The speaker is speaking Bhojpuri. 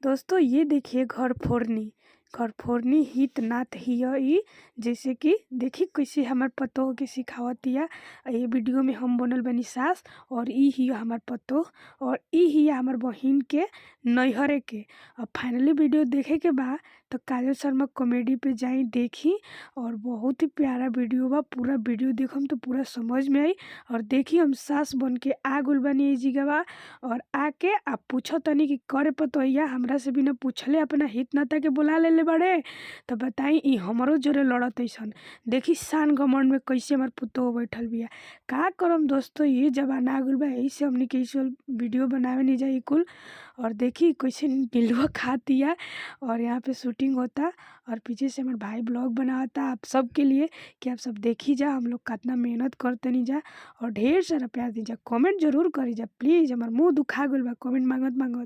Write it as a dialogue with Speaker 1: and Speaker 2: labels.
Speaker 1: दोस्तों ये देखिए घर फोड़नी हित नात हिय ई। जैसे कि देखी कैसे हमार पतोह के सिखावतिया। ये वीडियो में हम बनल बनी सास और ई हिय हमार पतोह और ई हिय हमार बहिन के नैहरे के। अब फाइनली वीडियो देखे के बा तो काजल शर्मा कॉमेडी पे जाई देखी और बहुत ही प्यारा वीडियो बा। पूरा वीडियो देखम तो पूरा समझ में आई। और देखी हम सास बन के आ गुल बनी ई जगह और आके आप पूछो तनी कि करे पतोहिया हमरा से बिना पूछले अपना हित नाता के बुला ले बड़े। तो बताई ई हमरो जोरे लड़त ऐसन। देखी शान घमंड में कैसे हमार पुतोह बैठल बिया। का करम दोस्तों, ये जमाना आ गइल बा, यही से हमनी के वीडियो बनावे नहीं जाई कुल। और देखी कैसे नीलुआ खातिया और यहाँ पे शूटिंग होता और पीछे से हमारे भाई ब्लॉग बनाता आप सबके लिए कि आप सब देखी जा हम लोग कितना मेहनत करते नहीं जा। और ढेर सारा प्यार दीजा, कमेंट जरूर करी जा प्लीज़। हमार मुँह दुखा गइल बा कमेंट मांगत मांगत।